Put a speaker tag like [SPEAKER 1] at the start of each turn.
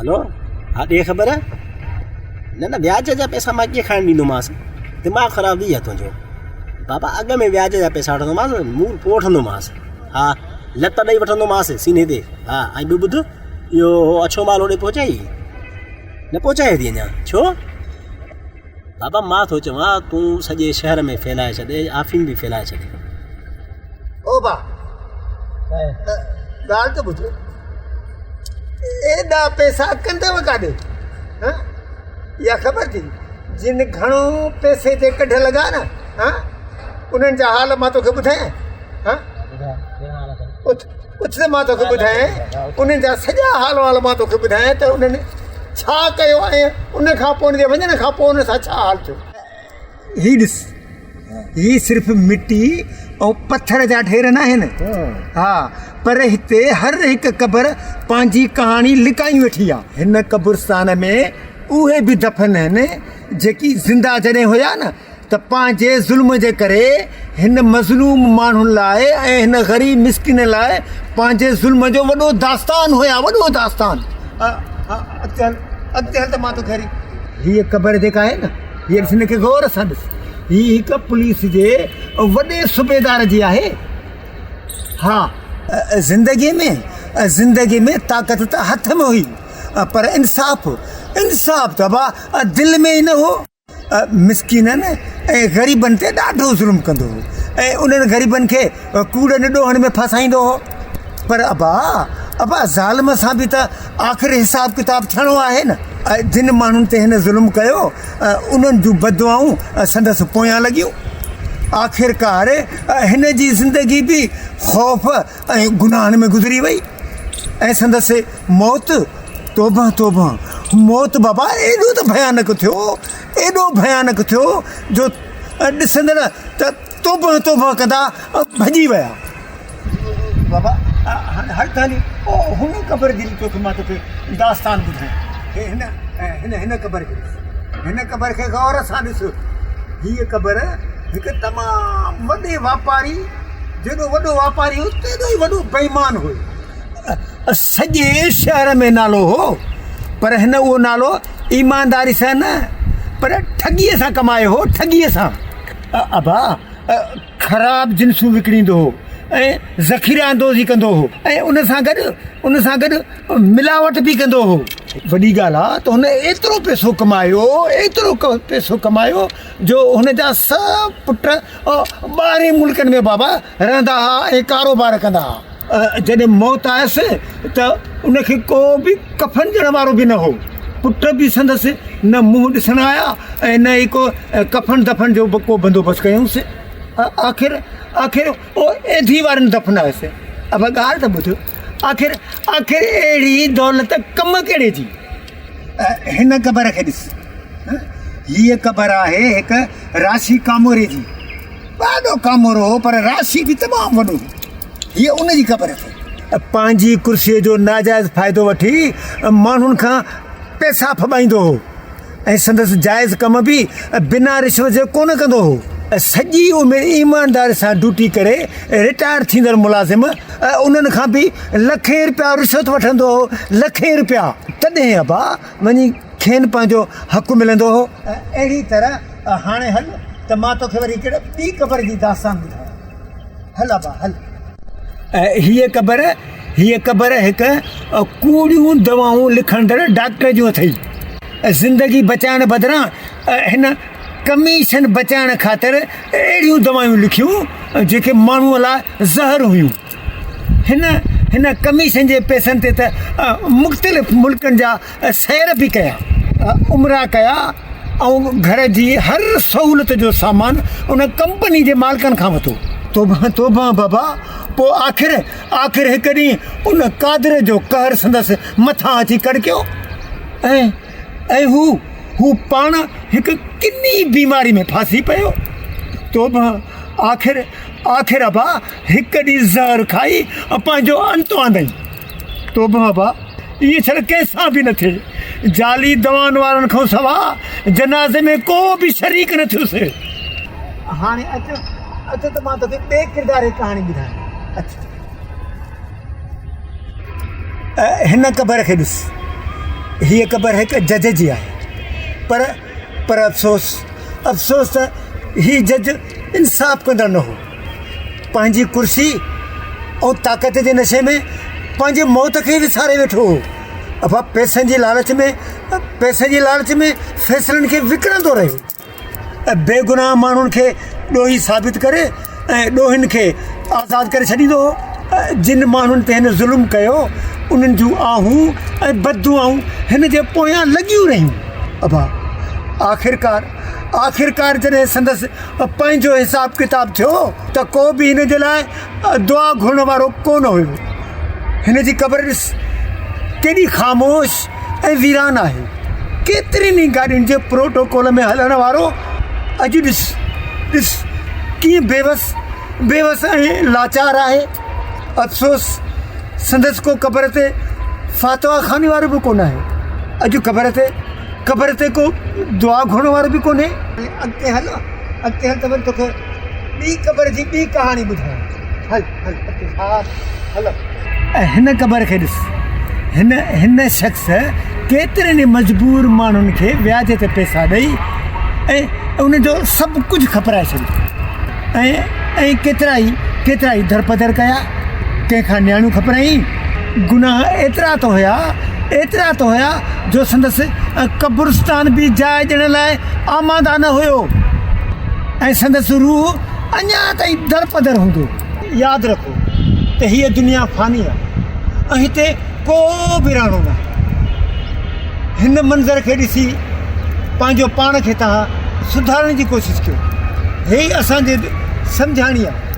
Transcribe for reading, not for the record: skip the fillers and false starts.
[SPEAKER 1] Hello हाँ ॾे ख़बर न न व्याज जा पैसा मां कीअं खणणु ॾींदोमांसि दिमाग़ु ख़राबु थी वियो तुंहिंजो बाबा अॻ में व्याज जा पैसा वठंदोमांसि मुंहुं पोइ वठंदोमांसि हा लत ॾेई वठंदोमांसि सीने ते हा ऐं ॿियो ॿुध इहो अछो माल होॾे पहुचाई न पहुचाए थी अञा छो बाबा मां थो चवां तूं सॼे शहर में फैलाए छॾे आफ़ीम बि फैलाए छॾे
[SPEAKER 2] ओ बा ॻाल्हि त ॿुधो एॾा पैसा कंदव काॾे हां इहा ख़बर थी जिन घणो पैसे ते कढ लॻा न हां उन्हनि जा हाल मां तोखे ॿुधायां हां उथ त मां तोखे ॿुधायां उन्हनि जा सॼा हाल वाल मां तोखे ॿुधायां त उन्हनि छा कयो ऐं उन खां पोइ उनजे वञण खां पोइ उन सां छा हाल थियो हीउ ॾिस हीउ सिर्फ़ु मिटी ऐं पथर जा ढेर न आहिनि हा पर हिते हर हिकु क़बर पंहिंजी कहाणी लिकाई वेठी आहे हिन क़ब्रिस्तान में उहे बि दफ़न आहिनि जेकी ज़िंदा जॾहिं हुया न त पंहिंजे ज़ुल्म जे करे हिन मज़लूम माण्हुनि लाइ ऐं हिन ग़रीब मिसकिन लाइ पंहिंजे ज़ुल्म जो वॾो दास्तान हुया वॾो दास्तान अॻिते हल त मां तोखे हीअ क़बर जेका आहे न हीअ ॾिस हिनखे गौर सां ॾिस हीअ हिकु पुलिस जे वॾे सूबेदार जी आहे हा ज़िंदगीअ में ताक़त त हथ में हुई पर इंसाफ़ त बा दिलि में ई न हो मिसकिननि ऐं ग़रीबनि ते ॾाढो ज़ुल्म कंदो हो ऐं उन्हनि ग़रीबनि खे कूड़नि ॾोहनि में फसाईंदो हो पर अबा ज़ालिम सां बि त आख़िर हिसाब किताब थियणो आहे न जिन माण्हुनि ते हिन ज़ुल्म कयो उन्हनि जूं बदुआऊं संदसि पोयां लॻियूं आख़िरकार हिन जी ज़िंदगी बि ख़ौफ़ ऐं गुनाहनि में गुज़री वई ऐं संदसि मौत तौबा मौत बाबा एॾो त भयानक थियो जो ॾिसंदड़ त तौबा कंदा भॼी विया बाबा हर ताली हुन क़बर जी तोखे मां तोखे दास्तान ॿुधायां हिन क़बर खे गौर सां ॾिस हीअ क़बर हिकु तमामु वॾे वापारी जेॾो वॾो वापारी हो तेॾो ई वॾो बेईमान हुयो सॼे शहर में नालो हो पर हिन उहो नालो ईमानदारी सां न पर ठगीअ सां कमायो हो ठगीअ सां अबा ख़राब जिन्सूं विकिणींदो हो ऐं ज़ख़ीरा अंदोज़ी कंदो हो ऐं उन सां गॾु मिलावट बि कंदो हो वॾी ॻाल्हि आहे त हुन एतिरो पैसो कमायो जो हुन जा सभु पुट ॿाहिरि मुल्कनि में बाबा रहंदा हुआ ऐं कारोबार कंदा हुआ जॾहिं मौत आयसि त उनखे को बि कफ़न ॾियण वारो बि न हो पुट बि संदसि न मुंहुं ॾिसण आया ऐं न ई को कफ़न दफ़न जो को बंदोबस्तु कयूंसि आख़िर एधी वारनि दफ़नायोसि अब ॻाल्हि त ॿुध आख़िर अहिड़ी दौलत कम कहिड़े जी हिन क़बर खे ॾिस हीअ क़बर आहे हिकु राशि कामोरे जी ॾाढो कामोरो हो पर राशि बि तमामु वॾो हीअ उन जी क़बर खे पंहिंजी कुर्सीअ जो नाजाइज़ फ़ाइदो वठी माण्हुनि खां पैसा फॿाईंदो हो ऐं संदसि जाइज़ कम बि बिना रिश्वत जे कोन कंदो हो सॼी उमिरि ईमानदारी सां ड्यूटी करे रिटायर थींदड़ मुलाज़िम उन्हनि खां बि लखे रुपया रिश्वत वठंदो हो लखे रुपया तॾहिं अबा वञी खेनि पंहिंजो हक़ु मिलंदो हो अहिड़ी तरह हाणे हल त मां तोखे वरी हिकिड़े ॿी क़बर जी दास्तान ॿुधायां हल अबा हल हीअ क़बर हिकु कूड़ियूं दवाऊं लिखंदड़ डॉक्टर जूं अथई ज़िंदगी बचाइण बदिरां हिन कमीशन बचाइण ख़ातिर अहिड़ियूं दवायूं लिखियूं जेके माण्हूअ लाइ ज़हर हुयूं हिन कमीशन जे पैसनि ते त मुख़्तलिफ़ मुल्कनि जा सैर बि कया उमरा कया ऐं घर जी हर सहूलियत जो सामान उन कंपनी जे मालिकनि खां वरितो तोबा बाबा पोइ आख़िर हिकु ॾींहुं उन कादिर जो कहर संदसि मथां अची कड़कियो ऐं हू पाण हिकु किनी बीमारी में फासी पियो तोबा आख़िर अबा हिकु ॾींहुं ज़हर खाई पंहिंजो अंत आंदई तोबा अबा इहे छड़ कंहिंसां बि न थिए जाली दवाउनि वारनि खां सवाइ जनाज़े में को बि शरीक न थियुसि हाणे अचो त मां तोखे ॿिए किरदार जी कहाणी ॿुधायां हिन क़बर खे ॾिस हीअ क़बर हिकु जज जी आहे पर अफ़सोस त हीअ जज इंसाफ़ कंदड़ न हो। पंहिंजी कुर्सी ऐं ताक़त जे नशे में पंहिंजे मौत खे विसारे वेठो हो। अफा पैसनि जी लालच में फ़ैसिलनि खे विकिणंदो रहियो ऐं बेगुनाह माण्हुनि खे ॾोही साबित करे ऐं ॾोहिनि खे आज़ादु करे छॾींदो हो। जिन माण्हुनि ते हिन ज़ुल्म कयो उन्हनि जूं आहूं ऐं बददुआऊं हिन जे पोयां लॻियूं रहियूं। अबा आख़िरकार जॾहिं संदसि पंहिंजो हिसाबु किताबु थियो त को बि हिन जे लाइ दुआ घुरण वारो कोन हुयो। हिन जी क़बर ॾिस केॾी ख़ामोश ऐं वीरान आहे। केतिरनि ई गाॾियुनि जे प्रोटोकॉल में हलण वारो अॼु ॾिस कीअं बेवस ऐं लाचार आहे। अफ़सोस संदसि को क़बर ते फ़ातवा खाने वारो बि कोन आहे। अॼु क़बर ते को दुआ घुरण वारो बि कोन्हे। अॻिते हल त वरी तोखे ॿी क़बर जी ॿी कहाणी ॿुधायां। हल ऐं हिन क़बर खे ॾिस। हिन शख़्स केतिरनि मजबूर माण्हुनि खे व्याज ते पैसा ॾेई ऐं उनजो सभु कुझु ख़पराए छॾियो ऐं केतिरा ई दरपदर कया। कंहिंखां न्याणियूं ख़पराई। गुनाह एतिरा त हुया जो संदसि क़ब्रिस्तान बि जाइ ॾियण लाइ आमादा न हुयो ऐं संदसि रूह अञा ताईं दरपदर हूंदो। यादि रखो त हीअ दुनिया फ़ानी आहे ऐं हिते को बि रहणो न आहे। हिन मंज़र खे ॾिसी पंहिंजो पाण खे तव्हां सुधारण जी कोशिशि कयो। हे असांजे सम्झाणी आहे।